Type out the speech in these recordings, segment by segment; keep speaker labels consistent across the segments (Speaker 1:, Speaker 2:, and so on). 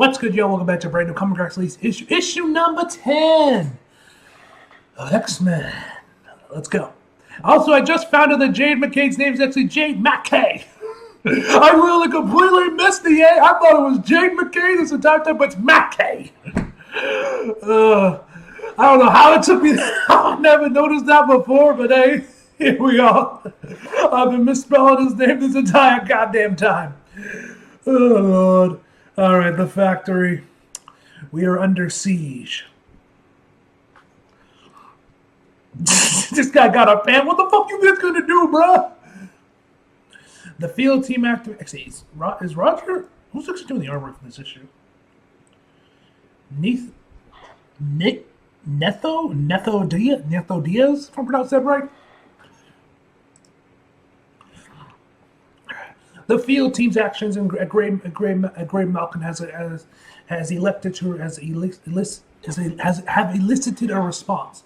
Speaker 1: What's good, yo? Welcome back to brand new Comic Book Release issue number 10 of X-Men. Let's go. Also, I just found out that Jade McKay's name is actually Jade McKay. I really completely missed the A. I thought it was Jade McKay this entire time, but it's McKay. I don't know how it took me. I never noticed that before, but hey, here we are. I've been misspelling his name this entire goddamn time. Oh, Lord. All right, the factory. We are under siege. This guy got a pan. What the fuck you guys gonna do, bruh? The field team actor. Actually, is Roger? Who's actually doing the artwork for this issue? Netho Diaz, if I pronounced that right. The field team's actions and Gray Malkin have elicited a response.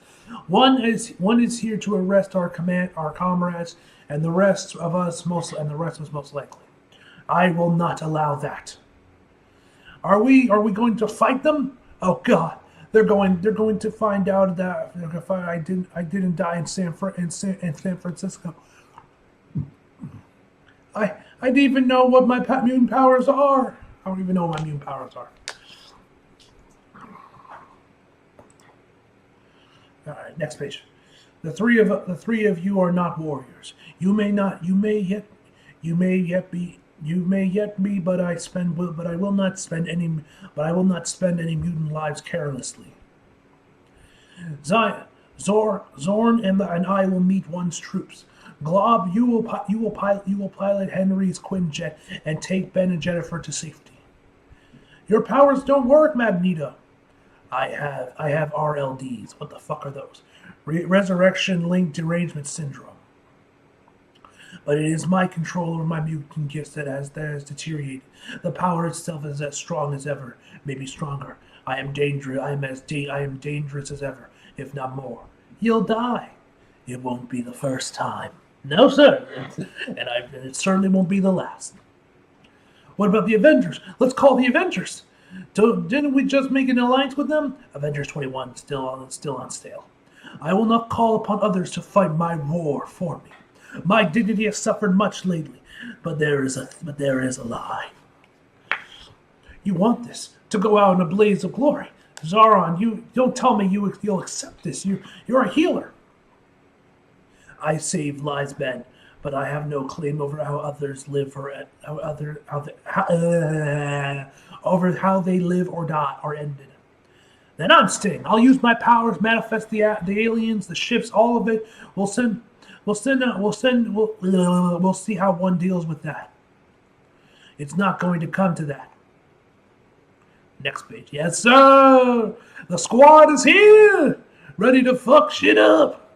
Speaker 1: One is here to arrest our comrades, and the rest was most likely. I will not allow that. Are we going to fight them? Oh God, they're going to find out that I didn't die in San Francisco. I didn't even know what my mutant powers are. I don't even know what my mutant powers are. All right, next page. The three of you are not warriors. You may yet be, but I will not spend any mutant lives carelessly. Zorn and I will meet one's troops. Glob, you will pilot Henry's Quinjet and take Ben and Jennifer to safety. Your powers don't work, Magneto. I have RLDs. What the fuck are those? Resurrection-linked derangement syndrome. But it is my control over my mutant gifts that has deteriorated. The power itself is as strong as ever, maybe stronger. I am dangerous. I am dangerous as ever, if not more. You'll die. It won't be the first time. No, sir. And it certainly won't be the last. What about the Avengers? Let's call the Avengers. Didn't we just make an alliance with them? Avengers 21 still on sale. I will not call upon others to fight my war for me. My dignity has suffered much lately, but there is a lie. You want this to go out in a blaze of glory. Zaron, you don't tell me you'll accept this. You're a healer. I save lives, Ben, but I have no claim over how others live or over how they live or die or ended. Then I'm Sting. I'll use my powers, manifest the aliens, the ships, all of it. We'll see how one deals with that. It's not going to come to that. Next page. Yes, sir. The squad is here, ready to fuck shit up.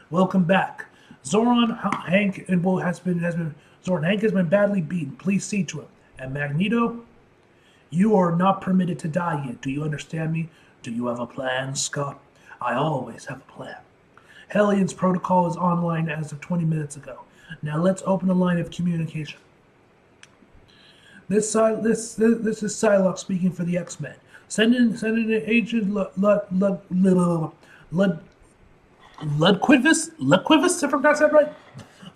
Speaker 1: Welcome back. Hank has been badly beaten. Please see to him. And Magneto, you are not permitted to die yet. Do you understand me? Do you have a plan, Scott? I always have a plan. Hellions protocol is online as of 20 minutes ago. Now let's open a line of communication. This is Psylocke speaking for the X-Men. Send in Agent Ludquivus, if I pronounced that right?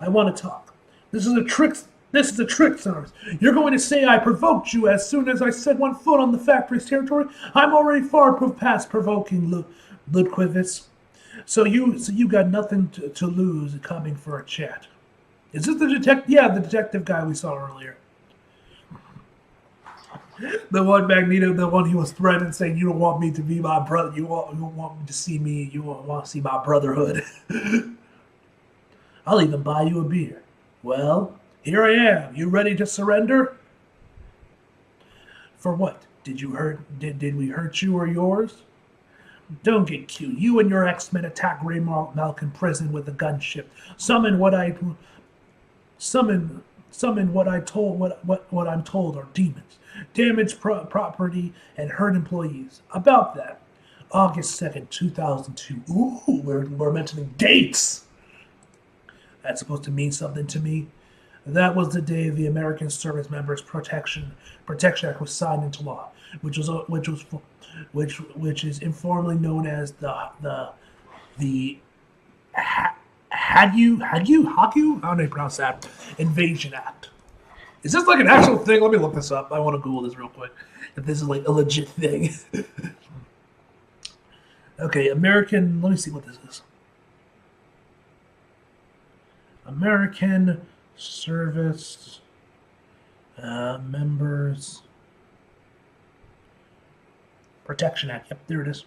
Speaker 1: I want to talk. This is a trick, Summers. You're going to say I provoked you as soon as I set one foot on the factory's territory? I'm already far past provoking, Ludquivus. So you got nothing to lose coming for a chat. Is this the detective? Yeah, the detective guy we saw earlier. The one Magneto, the one he was threatening, saying, you don't want me to be my brother. You want me to see me. You want to see my brotherhood. I'll even buy you a beer. Well, here I am. You ready to surrender? For what? Did we hurt you or yours? Don't get cute. You and your X-Men attack Ray Malkin prison with a gunship. Summon what I'm told are demons. Damage property and hurt employees. About that, August 2nd, 2002. Ooh, we're mentioning dates. That's supposed to mean something to me. That was the day the American Service Members Protection Act was signed into law, which is informally known as the Hagu I don't know how to pronounce that Invasion Act. Is this like an actual thing? Let me look this up. I want to Google this real quick. If this is like a legit thing. Okay, American. Let me see what this is. American Service Members Protection Act. Yep, there it is.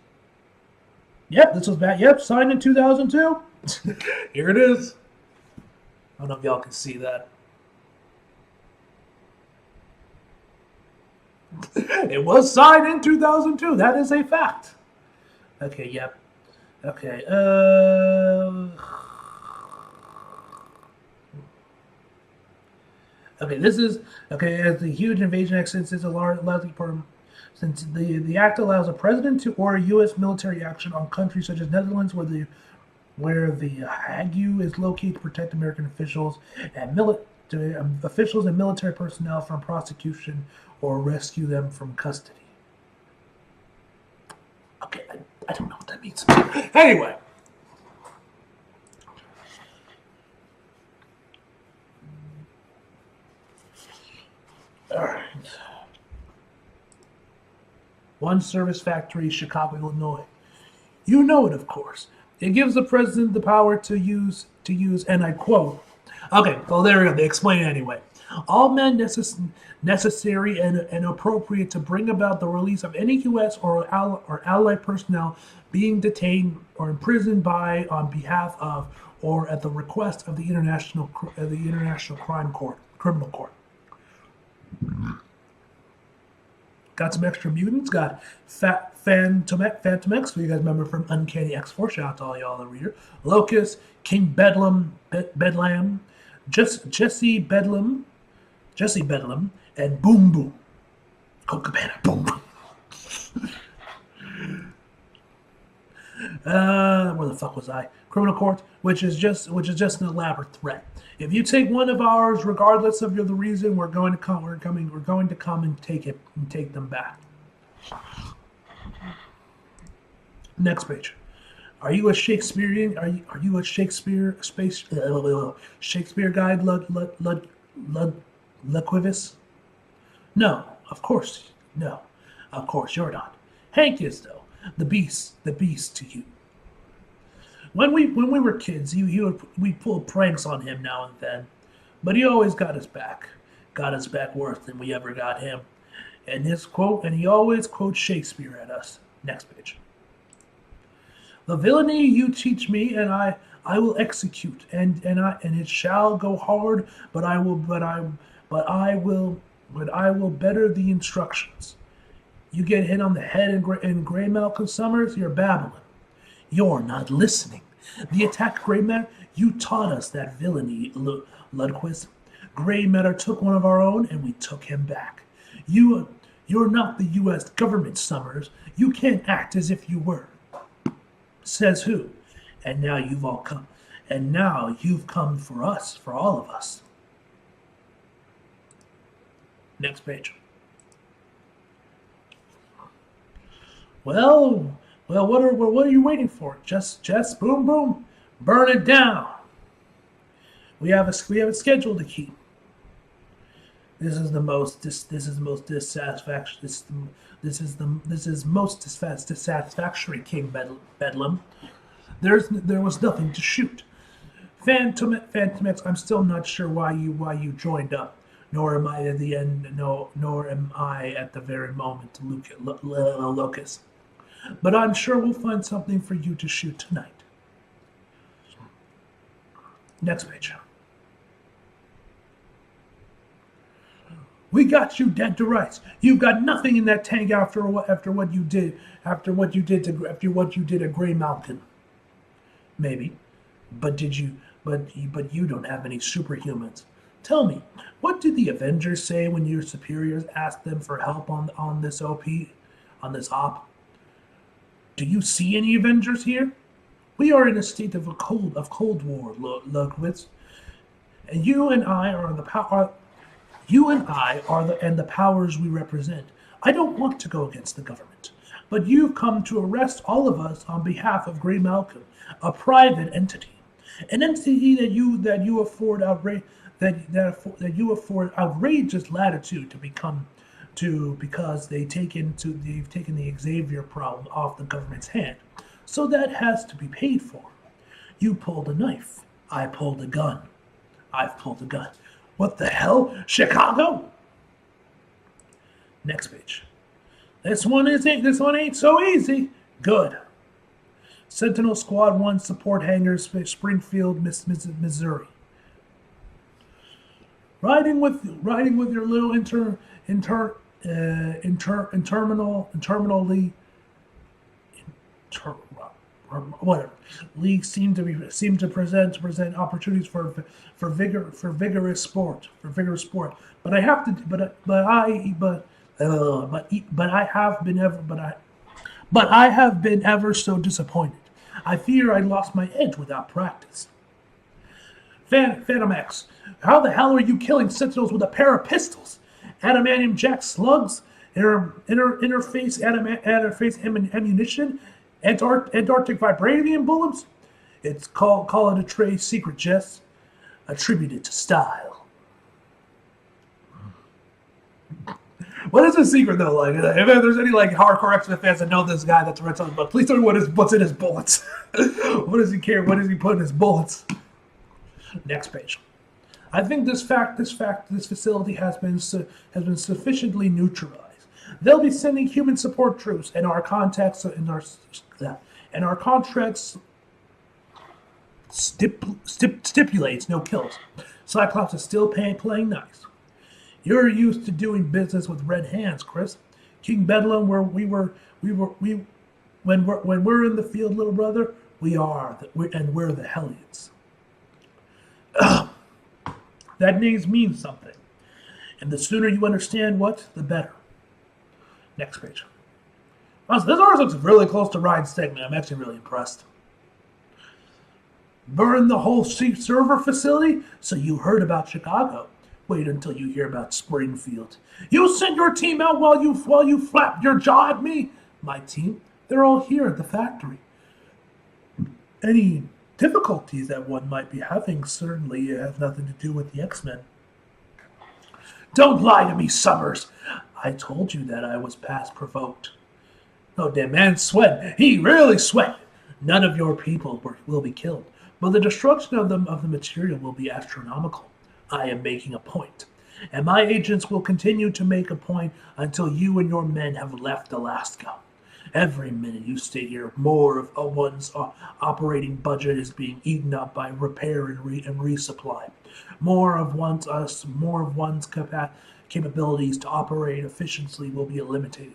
Speaker 1: Yep, this was bad. Yep, signed in 2002. Here it is. I don't know if y'all can see that. It was signed in 2002. That is a fact. Okay, yep. Okay, Okay, this is okay. As the huge invasion act, since it's a largely since the act allows a president to order U.S. military action on countries such as Netherlands, where the Hague is located to protect American officials and military personnel from prosecution or rescue them from custody. Okay, I don't know what that means. Anyway. All right. One Service Factory, Chicago, Illinois. You know it, of course. It gives the president the power to use, and I quote. Okay, well there we go. They explain it anyway. All men necessary and appropriate to bring about the release of any U.S. or allied personnel being detained or imprisoned by, on behalf of, or at the request of the International Criminal Court. Got some extra mutants. Got Phantom X, who you guys remember from Uncanny X-Force. Shout out to all y'all that reader. Locust, King Bedlam, Jesse Bedlam, and Boom Boom. Colt Cabana, Boom Boom. Where the fuck was I? Criminal Court, which is just an elaborate threat. If you take one of ours, regardless of the reason, we're going to come and take them back. Next page. Are you a Shakespearean? Are you a Shakespeare guide, Ludquivus? No, of course you're not. Hank is though. The beast to you. When we were kids, we pulled pranks on him now and then, but he always got us back worse than we ever got him. And he always quotes Shakespeare at us. Next page. The villainy you teach me, and I will execute, and it shall go hard, but I will better the instructions. You get hit on the head in Grey Malcolm Summers, you're babbling. You're not listening. The attack Grey Matter, you taught us that villainy, Ludquist. Grey Matter took one of our own, and we took him back. You're not the U.S. government, Summers. You can't act as if you were. Says who? And now you've come for us, for all of us. Next page. Well, what are you waiting for? Just boom boom, burn it down. We have a schedule to keep. This is the most dissatisfactory. This is most dissatisfactory, King Bedlam. There was nothing to shoot. Phantom X, I'm still not sure why you joined up. Nor am I at the end. Nor am I at the very moment, Locust. But I'm sure we'll find something for you to shoot tonight. Next page. We got you dead to rights. You've got nothing in that tank after what you did at Grey Mountain. Maybe, but you don't have any superhumans. Tell me, what did the Avengers say when your superiors asked them for help on this op? Do you see any Avengers here? We are in a state of Cold War, Ludwitz, And you and I are the power. You and I are the powers we represent. I don't want to go against the government, but you've come to arrest all of us on behalf of Grey Malcolm, a private entity, an entity that you afford you afford outrageous latitude to become to because they've taken the Xavier problem off the government's hand. So that has to be paid for. You pulled a knife. I pulled a gun. I've pulled a gun. What the hell? Chicago? Next page. This one ain't so easy. Good. Sentinel Squad 1 support hangar, Springfield, Missouri. Riding with your little whatever leagues seem to present opportunities for vigorous sport. But I have to but I have been ever so disappointed. I fear I lost my edge without practice. Phantom X, how the hell are you killing Sentinels with a pair of pistols? Adamantium Jack slugs, interface ammunition, Antarctic vibranium bullets? Call it a trade secret, Jess. Attributed to style. What is the secret though? Like, if there's any like hardcore X-Men fans that know this guy that's red, but please tell me what's in his bullets. What does he care? What does he put in his bullets? Next page. I think this facility has been sufficiently neutralized. They'll be sending human support troops, and our contracts stipulates no kills. Cyclops is still playing nice. You're used to doing business with red hands, Chris. King Bedlam, when we're in the field, little brother, we're the Hellions. That name means something, and the sooner you understand what, the better. Next page. This ours looks really close to Ryan's segment. I'm actually really impressed. Burn the whole server facility? So you heard about Chicago. Wait until you hear about Springfield. You sent your team out while you flapped your jaw at me. My team? They're all here at the factory. Any difficulties that one might be having certainly have nothing to do with the X-Men. Don't lie to me, Summers. I told you that I was past provoked. Oh, damn man sweat. He really sweat. None of your people will be killed, but the destruction of the material will be astronomical. I am making a point, and my agents will continue to make a point until you and your men have left Alaska. Every minute you stay here, more of one's operating budget is being eaten up by repair and resupply. More of one's capabilities to operate efficiently will be eliminated.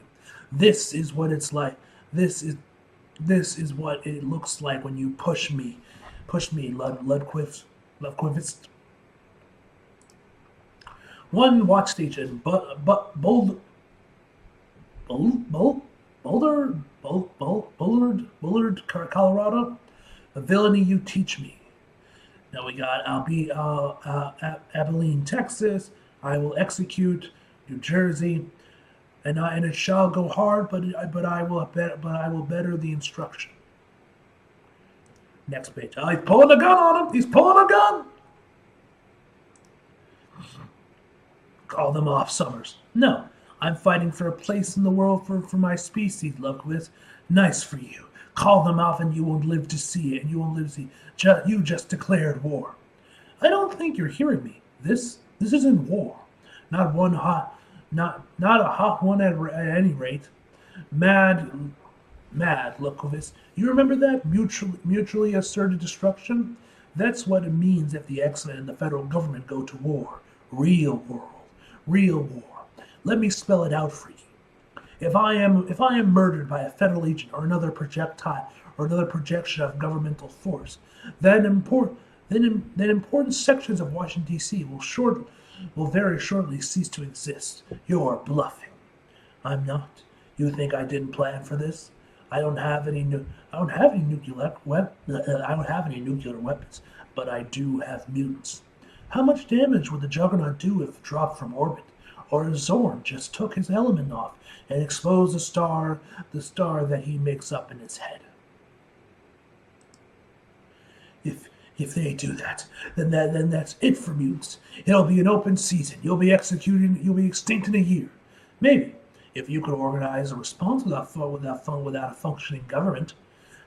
Speaker 1: This is what it's like. This is what it looks like when you push me, Ludquist. One watch station, Bullard, Colorado. The villainy you teach me. Now we got Abilene, Texas. I will execute New Jersey, and it shall go hard, but I will better the instruction. Next page. Oh, he's pulling a gun on him. He's pulling a gun. Call them off, Summers. No, I'm fighting for a place in the world for my species, Lundqvist. Nice for you. Call them off and you won't live to see it, and you won't live to see you just declared war. I don't think you're hearing me. This isn't war. Not a hot one at any rate. Mad, Lundqvist. You remember that? Mutually asserted destruction? That's what it means if the X-Men and the federal government go to war. Real world. Real war. Let me spell it out for you. If I am murdered by a federal agent or another projectile or another projection of governmental force, then important sections of Washington D.C. will very shortly cease to exist. You're bluffing. I'm not. You think I didn't plan for this? I don't have any nuclear weapons, but I do have mutants. How much damage would the Juggernaut do if dropped from orbit? Or if Zorn just took his element off and exposed the star that he makes up in its head? If they do that, then that's it for mutants. It'll be an open season. You'll be extinct in a year. Maybe, if you could organize a response without a functioning government.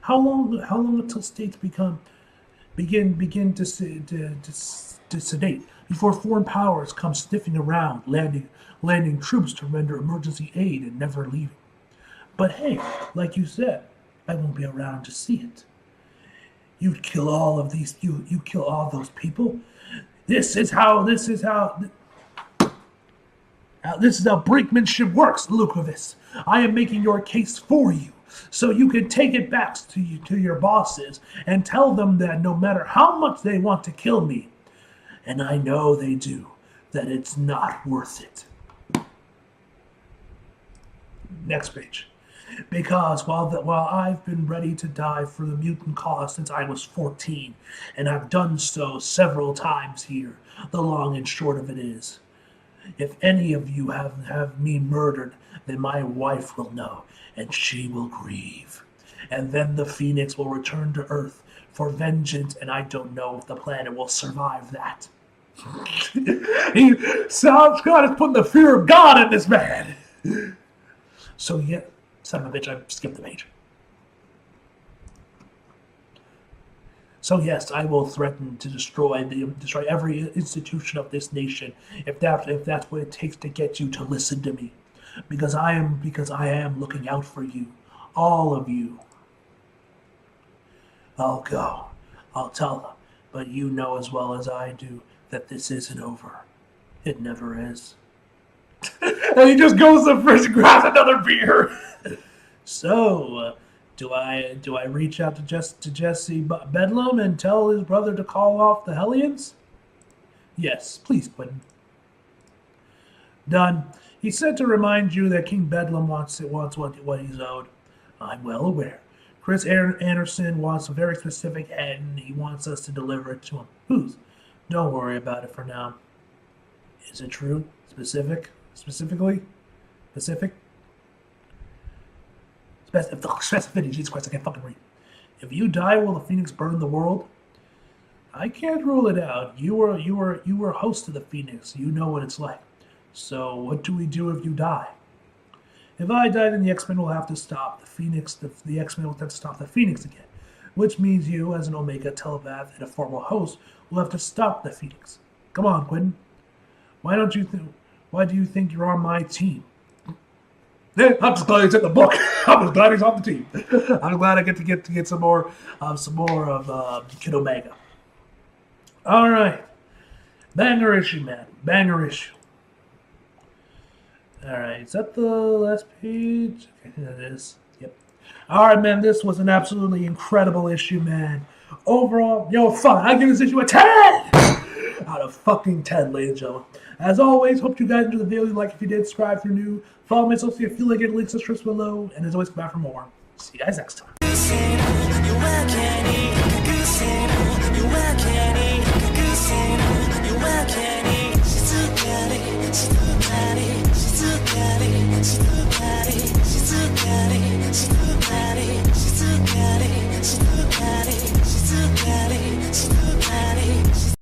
Speaker 1: How long until states begin to sedate before foreign powers come sniffing around, landing troops to render emergency aid and never leaving? But hey, like you said, I won't be around to see it. You'd kill all of these. You kill all those people. This is how brinkmanship works, Lukovis. I am making your case for you, so you can take it back to your bosses and tell them that no matter how much they want to kill me, and I know they do, that it's not worth it. Next page. Because while I've been ready to die for the mutant cause since I was 14, and I've done so several times here, the long and short of it is, if any of you have me murdered, then my wife will know, and she will grieve. And then the Phoenix will return to Earth for vengeance, and I don't know if the planet will survive that. Scott is putting the fear of God in this man. So yeah. Son of a bitch, I skipped the page. So yes, I will threaten to destroy every institution of this nation if that's what it takes to get you to listen to me. Because I am looking out for you. All of you. I'll go. I'll tell them. But you know as well as I do that this isn't over. It never is. And he just goes to the fridge and grabs another beer. So, do I reach out to Jesse Bedlam and tell his brother to call off the Hellions? Yes, please, Quentin. Done. He said to remind you that King Bedlam wants what he's owed. I'm well aware. Chris Anderson wants a very specific head, and he wants us to deliver it to him. Whose? Don't worry about it for now. Is it true? Specific? Specifically? Specific? Specificity, Jesus Christ, I can't fucking read. If you die, will the Phoenix burn the world? I can't rule it out. You were host to the Phoenix. You know what it's like. So what do we do if you die? If I die, then the X-Men will have to stop the Phoenix. The X-Men will have to stop the Phoenix again, which means you, as an Omega telepath and a formal host, will have to stop the Phoenix. Come on, Quentin. Why do you think you're on my team? Yeah, I'm just glad he's in the book. I'm just glad he's on the team. I'm glad I get to get some more of Kid Omega. All right, banger issue, man. Banger issue. All right, is that the last page? Okay, it is. Yep. All right, man. This was an absolutely incredible issue, man. Overall, fuck, I give this issue a 10 out of fucking 10, ladies and gentlemen. As always, hope you guys enjoyed the video. Like if you did, subscribe if you're new. Follow me on social media if you feel like it. Links in the description below. And as always, come back for more. See you guys next time.